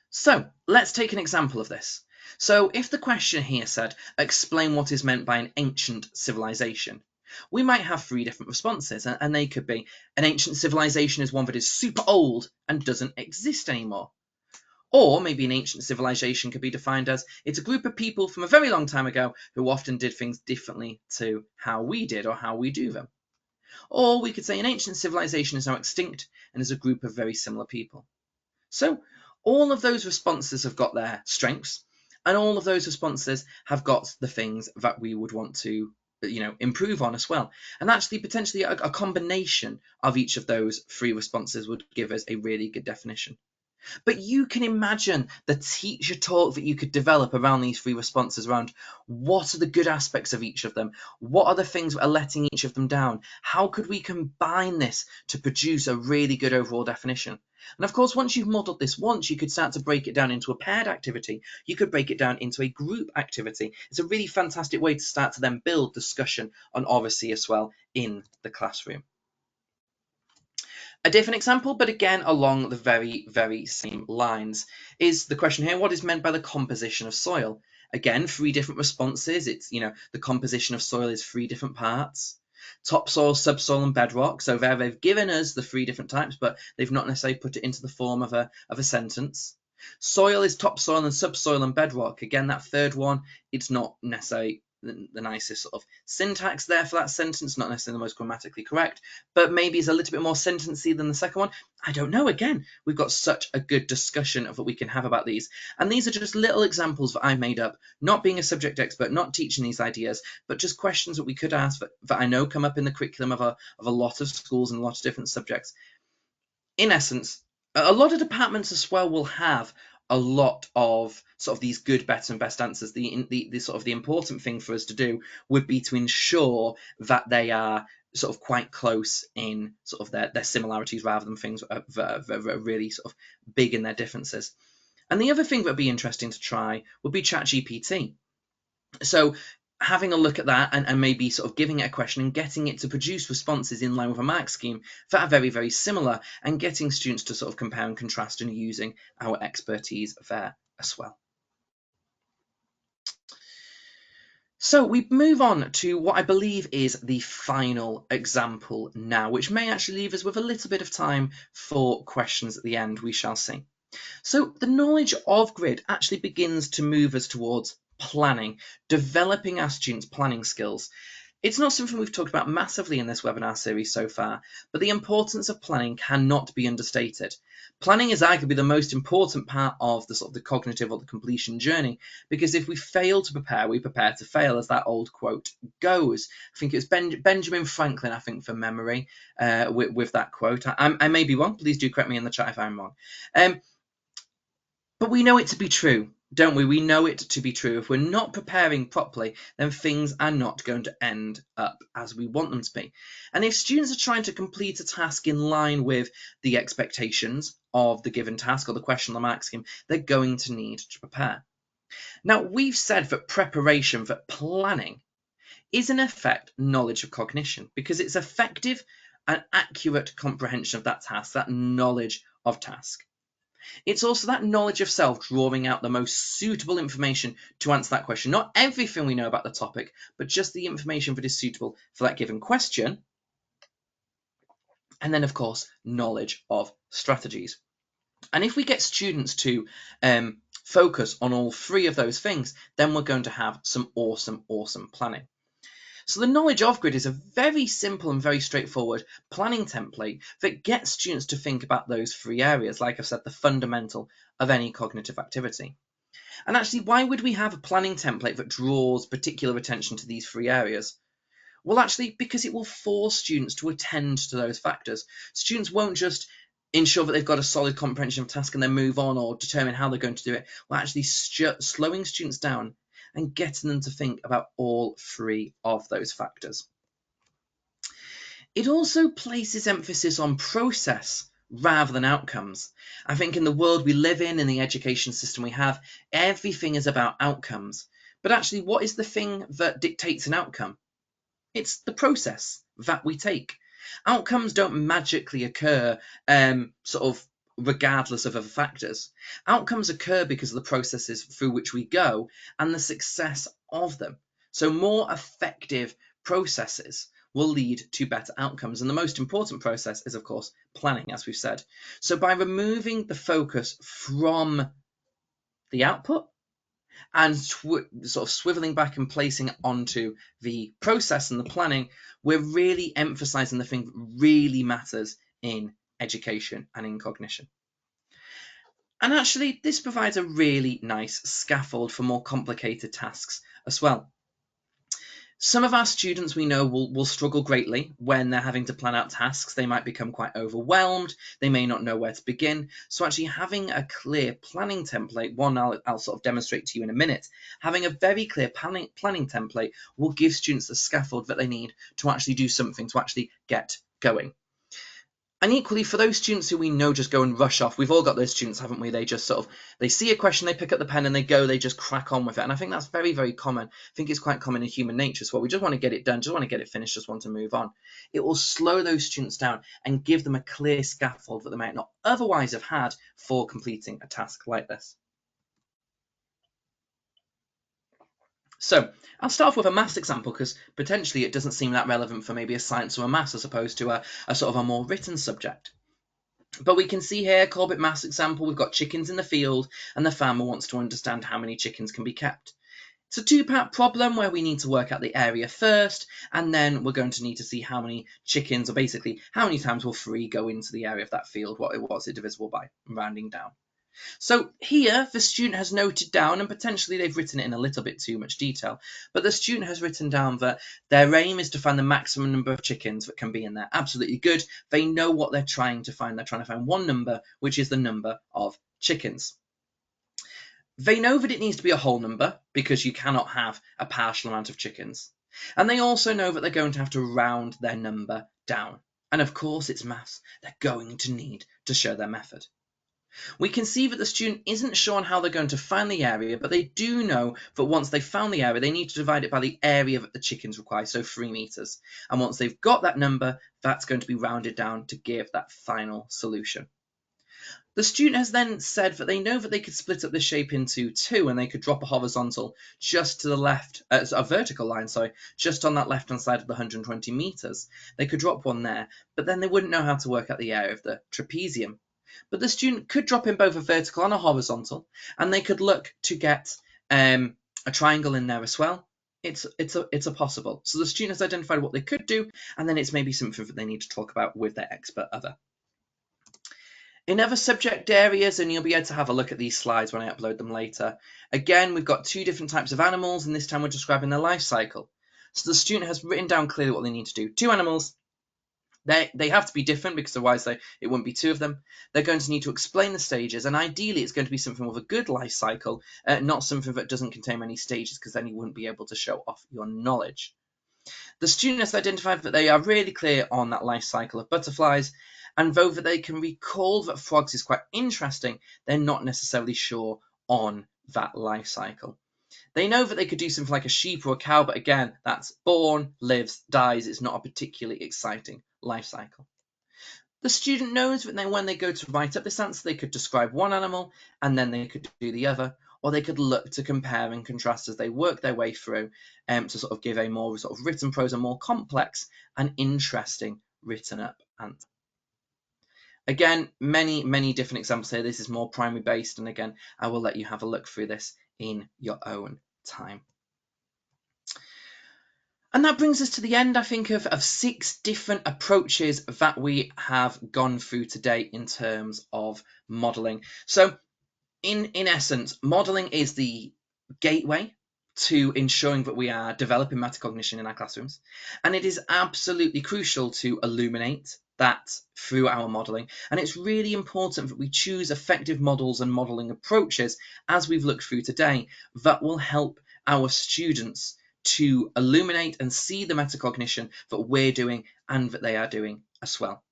So let's take an example of this. So if the question here said, explain what is meant by an ancient civilization, we might have 3 different responses, and they could be: an ancient civilization is one that is super old and doesn't exist anymore. Or maybe an ancient civilization could be defined as, it's a group of people from a very long time ago who often did things differently to how we did or how we do them. Or we could say an ancient civilization is now extinct and is a group of very similar people. So all of those responses have got their strengths, and all of those responses have got the things that we would want to, improve on as well. And actually, potentially a combination of each of those 3 responses would give us a really good definition. But you can imagine the teacher talk that you could develop around these 3 responses, around what are the good aspects of each of them, what are the things that are letting each of them down, how could we combine this to produce a really good overall definition. And of course, once you've modelled this once, you could start to break it down into a paired activity. You could break it down into a group activity. It's a really fantastic way to start to then build discussion on oracy as well in the classroom. A different example, but again along the very, very same lines, is the question here: what is meant by the composition of soil? Again, 3 different responses. It's, the composition of soil is 3 different parts: topsoil, subsoil, and bedrock. So there they've given us the 3 different types, but they've not necessarily put it into the form of a sentence. Soil is topsoil and subsoil and bedrock. Again, that third one, it's not necessarily the nicest sort of syntax there for that sentence, not necessarily the most grammatically correct, but maybe it's a little bit more sentencey than the second one. I don't know. Again, we've got such a good discussion of what we can have about these. And these are just little examples that I made up, not being a subject expert, not teaching these ideas, but just questions that we could ask that I know come up in the curriculum of a lot of schools and a lot of different subjects. In essence, a lot of departments as well will have a lot of sort of these good, better, and best answers. The sort of the important thing for us to do would be to ensure that they are sort of quite close in sort of their similarities, rather than things that are really sort of big in their differences. And the other thing that would be interesting to try would be ChatGPT. So having a look at that, and maybe sort of giving it a question and getting it to produce responses in line with a mark scheme that are very, very similar, and getting students to sort of compare and contrast and using our expertise there as well. So we move on to what I believe is the final example now, which may actually leave us with a little bit of time for questions at the end. We shall see. So the knowledge of grid actually begins to move us towards planning, developing our students' planning skills. It's not something we've talked about massively in this webinar series so far, but the importance of planning cannot be understated. Planning is arguably the most important part of the sort of the cognitive or the completion journey, because if we fail to prepare, we prepare to fail, as that old quote goes. I think it's Benjamin Franklin, I think, from memory, with that quote. I may be wrong. Please do correct me in the chat if I'm wrong. But we know it to be true, don't we? We know it to be true. If we're not preparing properly, then things are not going to end up as we want them to be. And if students are trying to complete a task in line with the expectations of the given task or the question I'm asking them, they're going to need to prepare. Now, we've said that preparation, that planning, is in effect knowledge of cognition, because it's effective and accurate comprehension of that task, that knowledge of task. It's also that knowledge of self, drawing out the most suitable information to answer that question. Not everything we know about the topic, but just the information that is suitable for that given question. And then, of course, knowledge of strategies. And if we get students to focus on all three of those things, then we're going to have some awesome planning. So the knowledge of grid is a very simple and very straightforward planning template that gets students to think about those three areas, like I've said, the fundamental of any cognitive activity. And actually, why would we have a planning template that draws particular attention to these three areas? Well, actually, because it will force students to attend to those factors. Students won't just ensure that they've got a solid comprehension of task and then move on or determine how they're going to do it. Well, actually slowing students down and getting them to think about all three of those factors. It also places emphasis on process rather than outcomes. I think in the world we live in the education system we have, everything is about outcomes. But actually, what is the thing that dictates an outcome? It's the process that we take. Outcomes don't magically occur sort of regardless of other factors. Outcomes occur because of the processes through which we go and the success of them. So more effective processes will lead to better outcomes. And the most important process is, of course, planning, as we've said. So by removing the focus from the output and sort of swiveling back and placing it onto the process and the planning, we're really emphasizing the thing that really matters in education and in cognition. And actually, this provides a really nice scaffold for more complicated tasks as well. Some of our students we know will struggle greatly when they're having to plan out tasks. They might become quite overwhelmed. They may not know where to begin. So actually having a clear planning template, one I'll sort of demonstrate to you in a minute, having a very clear planning template will give students the scaffold that they need to actually do something, to actually get going. And equally, for those students who we know just go and rush off, we've all got those students, haven't we? They just sort of, they see a question, they pick up the pen and they go, they just crack on with it. And I think that's very, very common. I think it's quite common in human nature as well. We just want to get it done, just want to get it finished, just want to move on. It will slow those students down and give them a clear scaffold that they might not otherwise have had for completing a task like this. So I'll start off with a maths example because potentially it doesn't seem that relevant for maybe a science or a maths as opposed to a sort of a more written subject. But we can see here, Corbett maths example, we've got chickens in the field and the farmer wants to understand how many chickens can be kept. It's a two-part problem where we need to work out the area first, and then we're going to need to see how many chickens, or basically how many times will 3 go into the area of that field, what it was divisible by, rounding down. So here the student has noted down, and potentially they've written it in a little bit too much detail, but the student has written down that their aim is to find the maximum number of chickens that can be in there. Absolutely good. They know what they're trying to find. They're trying to find one number, which is the number of chickens. They know that it needs to be a whole number because you cannot have a partial amount of chickens. And they also know that they're going to have to round their number down. And of course, it's maths. They're going to need to show their method. We can see that the student isn't sure on how they're going to find the area, but they do know that once they've found the area, they need to divide it by the area that the chickens require, so 3 meters. And once they've got that number, that's going to be rounded down to give that final solution. The student has then said that they know that they could split up this shape into 2 and they could drop a horizontal just to the left, a vertical line, sorry, just on that left-hand side of the 120 meters. They could drop one there, but then they wouldn't know how to work out the area of the trapezium. But the student could drop in both a vertical and a horizontal, and they could look to get a triangle in there as well. it's a possible. So the student has identified what they could do, and then it's maybe something that they need to talk about with their expert other. In other subject areas, and you'll be able to have a look at these slides when I upload them later, again, we've got two different types of animals, and this time we're describing their life cycle. So the student has written down clearly what they need to do. Two animals. They have to be different because otherwise it wouldn't be two of them. They're going to need to explain the stages, and ideally it's going to be something with a good life cycle, not something that doesn't contain many stages, because then you wouldn't be able to show off your knowledge. The student has identified that they are really clear on that life cycle of butterflies, and though that they can recall that frogs is quite interesting, they're not necessarily sure on that life cycle. They know that they could do something like a sheep or a cow, but again, that's born, lives, dies. It's not a particularly exciting life cycle. The student knows that when they go to write up this answer, they could describe one animal and then they could do the other, or they could look to compare and contrast as they work their way through to sort of give a more sort of written prose, a more complex and interesting written up answer. Again, many different examples here. This is more primary based, and again, I will let you have a look through this in your own time. And that brings us to the end, I think, of 6 different approaches that we have gone through today in terms of modelling. So in essence, modelling is the gateway to ensuring that we are developing metacognition in our classrooms. And it is absolutely crucial to illuminate that through our modelling. And it's really important that we choose effective models and modelling approaches, as we've looked through today, that will help our students to illuminate and see the metacognition that we're doing and that they are doing as well.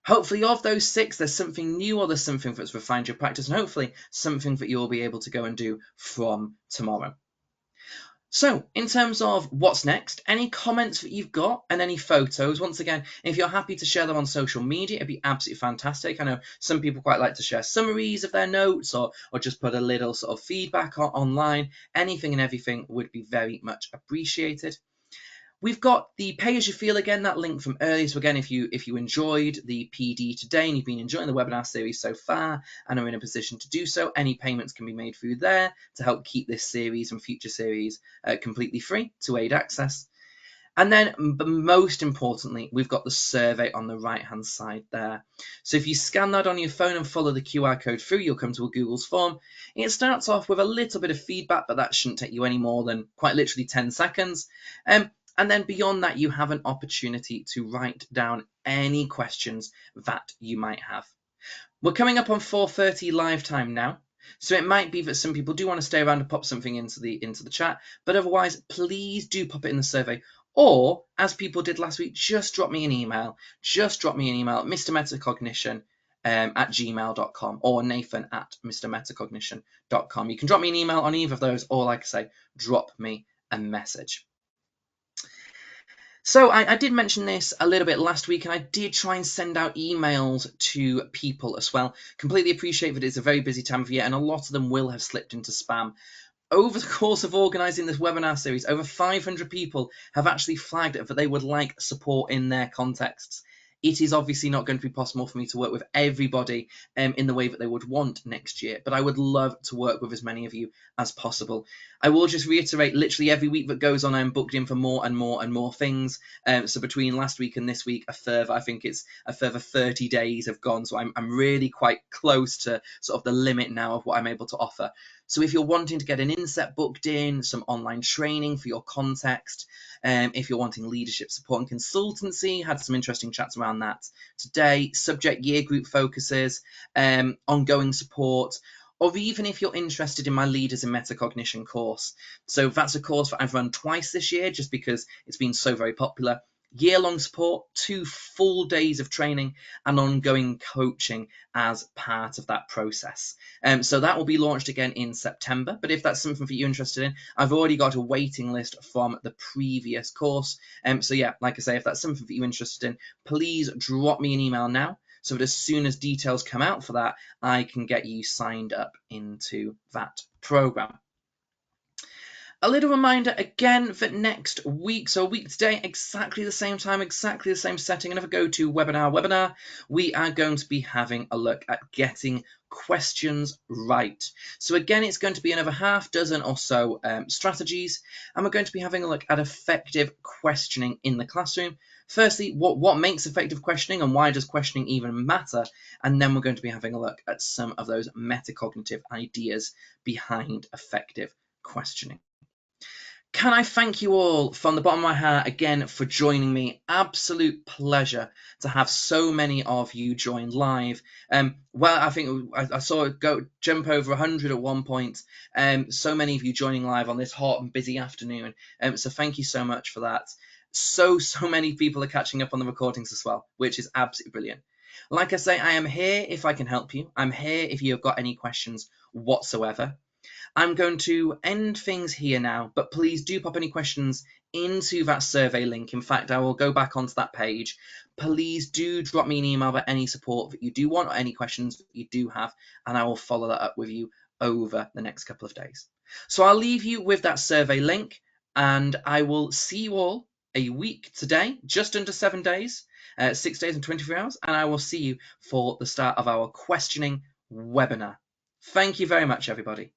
Hopefully of those 6, there's something new or there's something that's refined your practice, and hopefully something that you'll be able to go and do from tomorrow. So in terms of what's next, any comments that you've got and any photos, once again, if you're happy to share them on social media, it'd be absolutely fantastic. I know some people quite like to share summaries of their notes or just put a little sort of feedback online. Anything and everything would be very much appreciated. We've got the pay as you feel again, that link from earlier. So again, if you enjoyed the PD today and you've been enjoying the webinar series so far and are in a position to do so, any payments can be made through there to help keep this series and future series completely free to aid access. And then most importantly, we've got the survey on the right hand side there. So if you scan that on your phone and follow the QR code through, you'll come to a Google's form. It starts off with a little bit of feedback, but that shouldn't take you any more than quite literally 10 seconds. And then beyond that, you have an opportunity to write down any questions that you might have. We're coming up on 4:30 live time now, so it might be that some people do want to stay around and pop something into the chat, but otherwise, please do pop it in the survey. Or, as people did last week, just drop me an email. Just drop me an email at mrmetacognition at gmail.com or Nathan at mrmetacognition.com. You can drop me an email on either of those, or like I say, drop me a message. So I did mention this a little bit last week, and I did try and send out emails to people as well. Completely appreciate that it's a very busy time of year, and a lot of them will have slipped into spam. Over the course of organising this webinar series, over 500 people have actually flagged that they would like support in their contexts. It is obviously not going to be possible for me to work with everybody in the way that they would want next year, but I would love to work with as many of you as possible. I will just reiterate, literally every week that goes on, I'm booked in for more and more and more things. So between last week and this week, I think it's a further 30 days have gone. So I'm really quite close to sort of the limit now of what I'm able to offer. So if you're wanting to get an inset booked in, some online training for your context, if you're wanting leadership support and consultancy, had some interesting chats around that today, subject year group focuses, ongoing support, or even if you're interested in my Leaders in Metacognition course. So that's a course that I've run twice this year just because it's been so very popular. Year-long support, 2 full days of training and ongoing coaching as part of that process. So that will be launched again in September. But if that's something that you're interested in, I've already got a waiting list from the previous course. So yeah, like I say, if that's something that you're interested in, please drop me an email now, so that as soon as details come out for that, I can get you signed up into that program. A little reminder again that next week, so a week today, exactly the same time, exactly the same setting, another webinar, we are going to be having a look at getting questions right. So again, it's going to be another half dozen or so strategies, and we're going to be having a look at effective questioning in the classroom. Firstly, what makes effective questioning and why does questioning even matter? And then we're going to be having a look at some of those metacognitive ideas behind effective questioning. Can I thank you all from the bottom of my heart again for joining me? Absolute pleasure to have so many of you join live. Well, I think I saw it jump over 100 at one point. So many of you joining live on this hot and busy afternoon. So thank you so much for that. So many people are catching up on the recordings as well, which is absolutely brilliant. Like I say, I am here if I can help you. I'm here if you've got any questions whatsoever. I'm going to end things here now, but please do pop any questions into that survey link. In fact, I will go back onto that page. Please do drop me an email about any support that you do want or any questions that you do have, and I will follow that up with you over the next couple of days. So I'll leave you with that survey link, and I will see you all a week today, just under 7 days, 6 days and 24 hours, and I will see you for the start of our questioning webinar. Thank you very much, everybody.